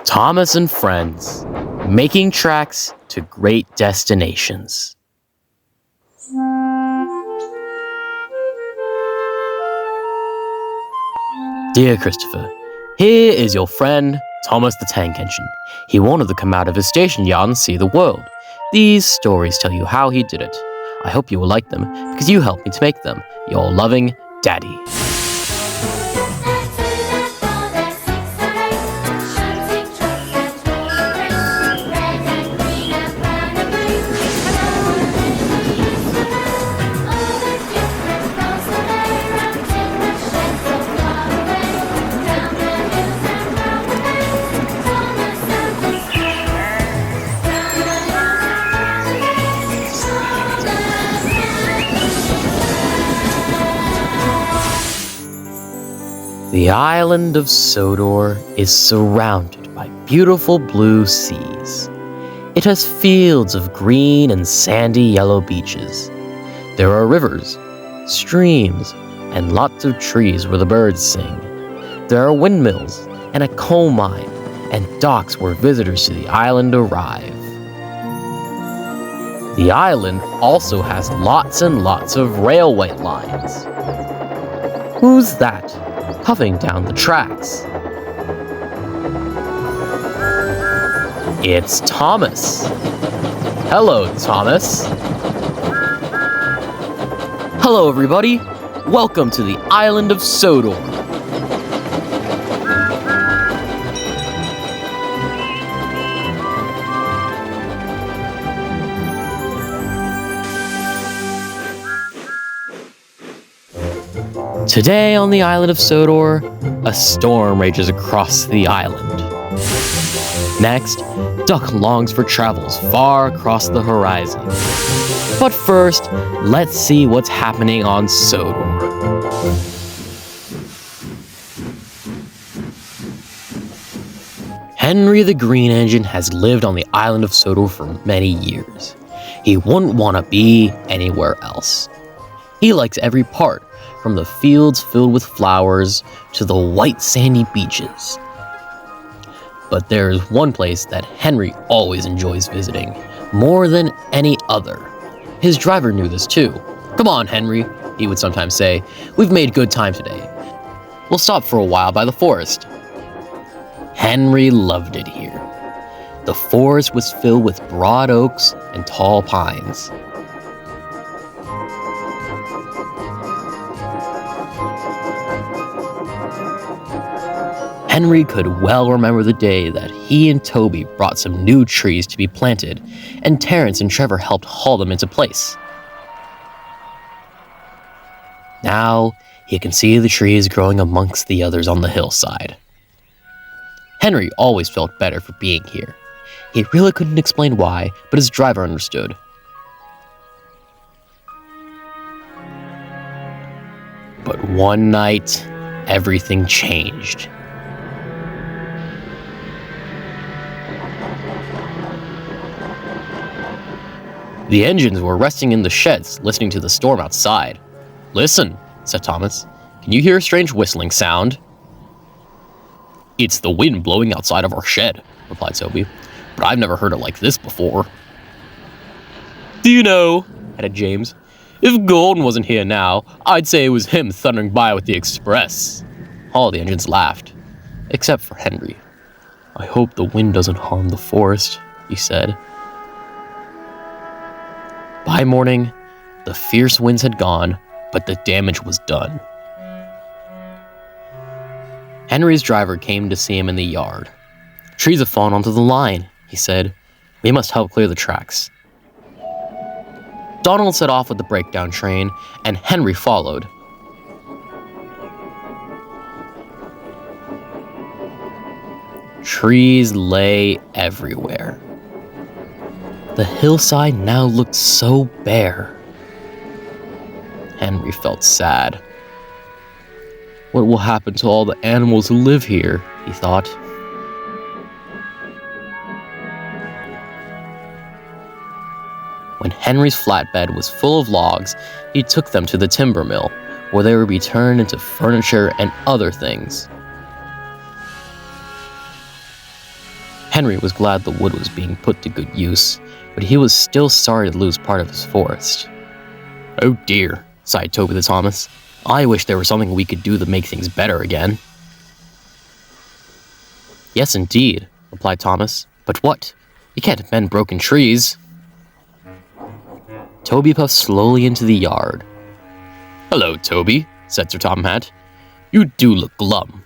Thomas and friends, making tracks to great destinations. Dear Christopher, here is your friend, Thomas the Tank Engine. He wanted to come out of his station yacht and see the world. These stories tell you how he did it. I hope you will like them, because you helped me to make them. Your loving, Daddy. The island of Sodor is surrounded by beautiful blue seas. It has fields of green and sandy yellow beaches. There are rivers, streams, and lots of trees where the birds sing. There are windmills and a coal mine and docks where visitors to the island arrive. The island also has lots and lots of railway lines. Who's that puffing down the tracks? It's Thomas. Hello, Thomas. Hello, everybody. Welcome to the island of Sodor. Today on the island of Sodor, a storm rages across the island. Next, Duck longs for travels far across the horizon. But first, let's see what's happening on Sodor. Henry the Green Engine has lived on the island of Sodor for many years. He wouldn't want to be anywhere else. He likes every part, from the fields filled with flowers to the white sandy beaches. But there is one place that Henry always enjoys visiting, more than any other. His driver knew this too. "Come on, Henry," he would sometimes say. "We've made good time today. We'll stop for a while by the forest." Henry loved it here. The forest was filled with broad oaks and tall pines. Henry could well remember the day that he and Toby brought some new trees to be planted, and Terrence and Trevor helped haul them into place. Now, he can see the trees growing amongst the others on the hillside. Henry always felt better for being here. He really couldn't explain why, but his driver understood. But one night, everything changed. The engines were resting in the sheds, listening to the storm outside. "Listen," said Thomas. "Can you hear a strange whistling sound?" "It's the wind blowing outside of our shed," replied Toby. "But I've never heard it like this before." "Do you know," added James, "if Gordon wasn't here now, I'd say it was him thundering by with the express." All the engines laughed, except for Henry. "I hope the wind doesn't harm the forest," he said. By morning, the fierce winds had gone, but the damage was done. Henry's driver came to see him in the yard. "Trees have fallen onto the line," he said. "We must help clear the tracks." Donald set off with the breakdown train, and Henry followed. Trees lay everywhere. The hillside now looked so bare. Henry felt sad. "What will happen to all the animals who live here?" he thought. When Henry's flatbed was full of logs, he took them to the timber mill, where they would be turned into furniture and other things. Henry was glad the wood was being put to good use, but he was still sorry to lose part of his forest. "Oh dear," sighed Toby the Thomas. "I wish there was something we could do to make things better again." "Yes, indeed," replied Thomas. "But what? You can't mend broken trees." Toby puffed slowly into the yard. "Hello, Toby," said Sir Tom Hat. "You do look glum."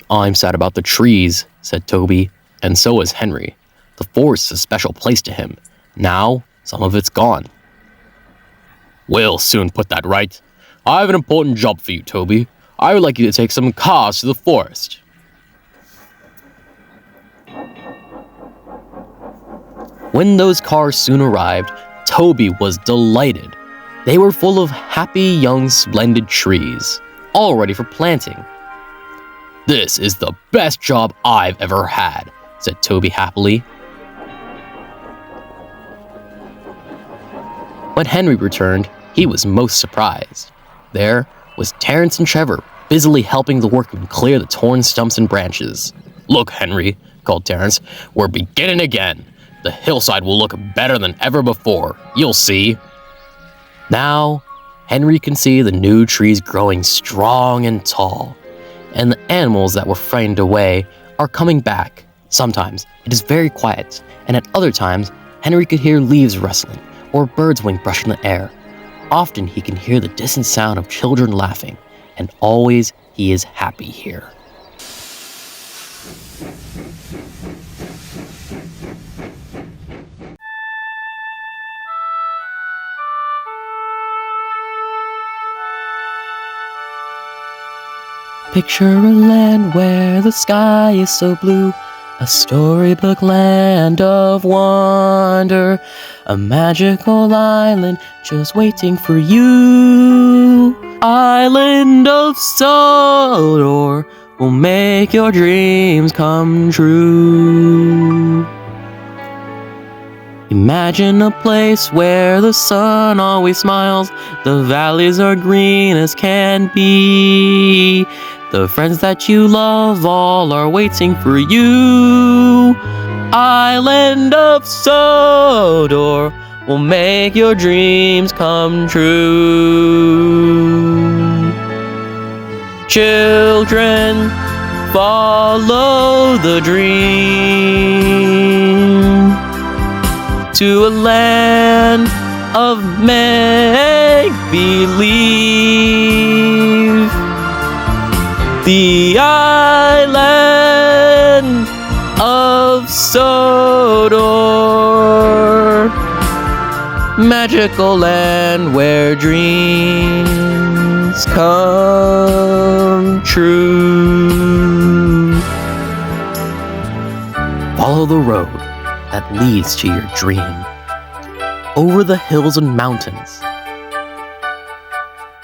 "I'm sad about the trees," said Toby, "and so is Henry. The forest's a special place to him. Now, some of it's gone." "We'll soon put that right. I have an important job for you, Toby. I would like you to take some cars to the forest." When those cars soon arrived, Toby was delighted. They were full of happy, young, splendid trees, all ready for planting. "This is the best job I've ever had," said Toby happily. When Henry returned, he was most surprised. There was Terence and Trevor, busily helping the workmen clear the torn stumps and branches. "Look, Henry," called Terence, "we're beginning again. The hillside will look better than ever before. You'll see." Now, Henry can see the new trees growing strong and tall, and the animals that were frightened away are coming back. Sometimes it is very quiet, and at other times, Henry could hear leaves rustling or birds' wing brushing the air. Often he can hear the distant sound of children laughing, and always he is happy here. Picture a land where the sky is so blue, a storybook land of wonder, a magical island just waiting for you. Island of Sodor will make your dreams come true. Imagine a place where the sun always smiles, the valleys are green as can be. The friends that you love all are waiting for you. Island of Sodor will make your dreams come true. Children, follow the dream to a land of make-believe. The island of Sodor, magical land where dreams come true. Follow the road that leads to your dream, over the hills and mountains.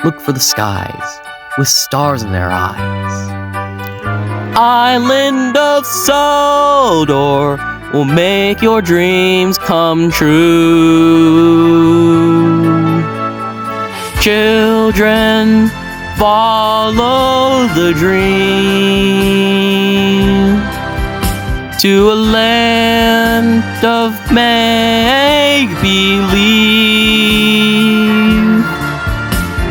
Look for the skies with stars in their eyes. Island of Sodor will make your dreams come true. Children, follow the dream to a land of make-believe.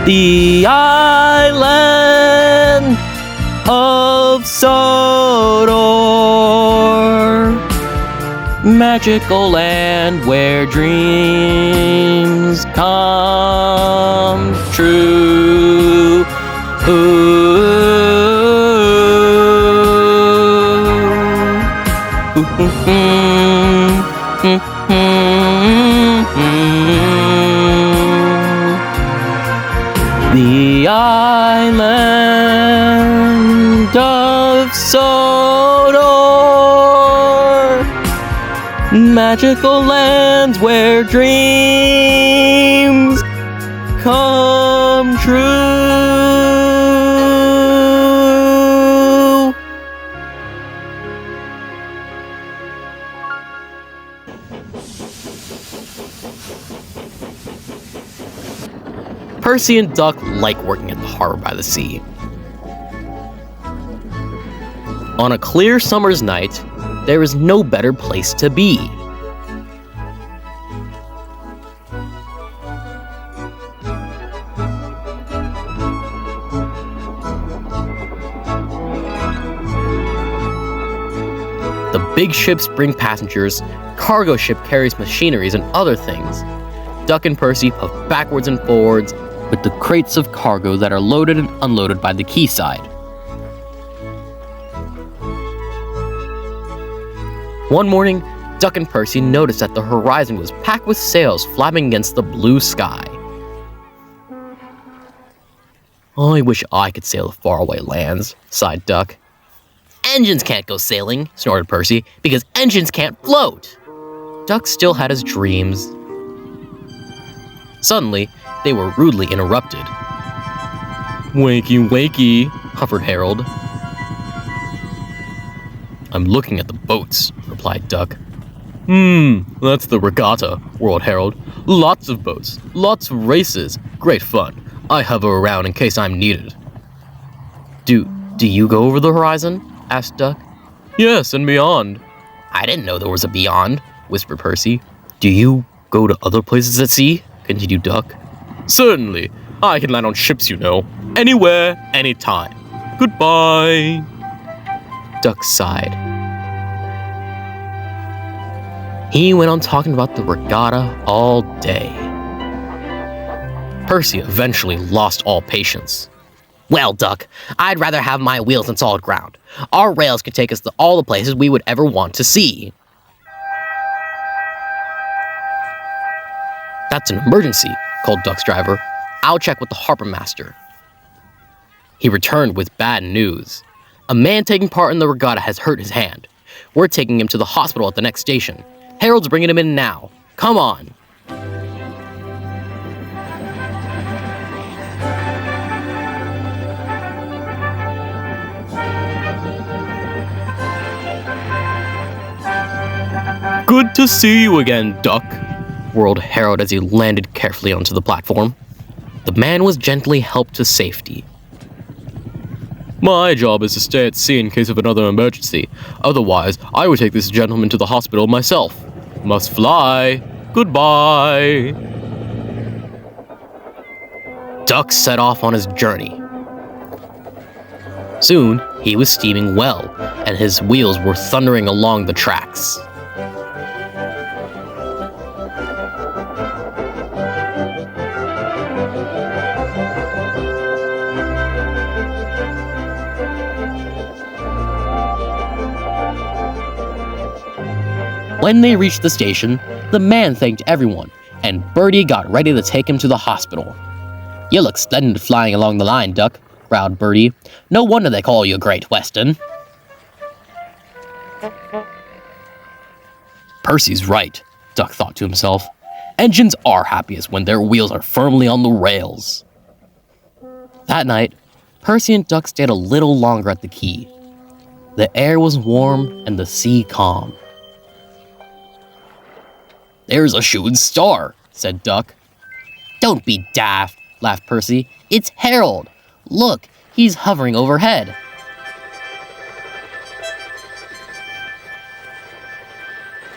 The island of Sodor, magical land where dreams come true. The island of Sodor, magical lands where dreams come true. Percy and Duck like working at the harbor by the sea. On a clear summer's night, there is no better place to be. The big ships bring passengers, cargo ship carries machineries and other things. Duck and Percy puff backwards and forwards with the crates of cargo that are loaded and unloaded by the quayside. One morning, Duck and Percy noticed that the horizon was packed with sails flapping against the blue sky. "I wish I could sail the faraway lands," sighed Duck. "Engines can't go sailing," snorted Percy, "because engines can't float." Duck still had his dreams. Suddenly, they were rudely interrupted. "Wakey, wakey," hovered Harold. "I'm looking at the boats," replied Duck. That's the regatta," whirled Harold. "Lots of boats, lots of races, great fun. I hover around in case I'm needed." Do you go over the horizon?" asked Duck. "Yes, and beyond." "I didn't know there was a beyond," whispered Percy. "Do you go to other places at sea?" continued Duck. "Certainly. I can land on ships, you know. Anywhere, anytime. Goodbye." Duck sighed. He went on talking about the regatta all day. Percy eventually lost all patience. "Well, Duck, I'd rather have my wheels on solid ground. Our rails can take us to all the places we would ever want to see." "That's an emergency," called Duck's driver. "I'll check with the harbor master." He returned with bad news. "A man taking part in the regatta has hurt his hand. We're taking him to the hospital at the next station. Harold's bringing him in now. Come on." "Good to see you again, Duck," whirled Harold as he landed carefully onto the platform. The man was gently helped to safety. "My job is to stay at sea in case of another emergency. Otherwise, I would take this gentleman to the hospital myself. Must fly. Goodbye." Duck set off on his journey. Soon, he was steaming well, and his wheels were thundering along the tracks. When they reached the station, the man thanked everyone, and Bertie got ready to take him to the hospital. "You look splendid flying along the line, Duck," growled Bertie. "No wonder they call you Great Western." Percy's right, Duck thought to himself. Engines are happiest when their wheels are firmly on the rails. That night, Percy and Duck stayed a little longer at the quay. The air was warm and the sea calm. "There's a shooting star," said Duck. "Don't be daft," laughed Percy. "It's Harold. Look, he's hovering overhead."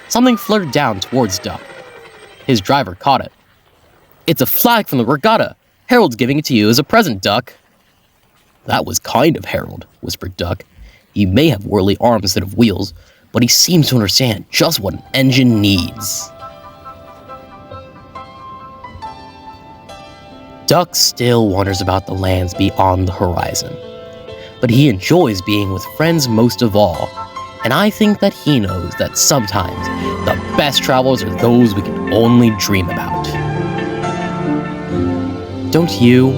Something fluttered down towards Duck. His driver caught it. "It's a flag from the regatta. Harold's giving it to you as a present, Duck." "That was kind of Harold," whispered Duck. "He may have whirly arms instead of wheels, but he seems to understand just what an engine needs." Duck still wonders about the lands beyond the horizon, but he enjoys being with friends most of all, and I think that he knows that sometimes the best travels are those we can only dream about. Don't you?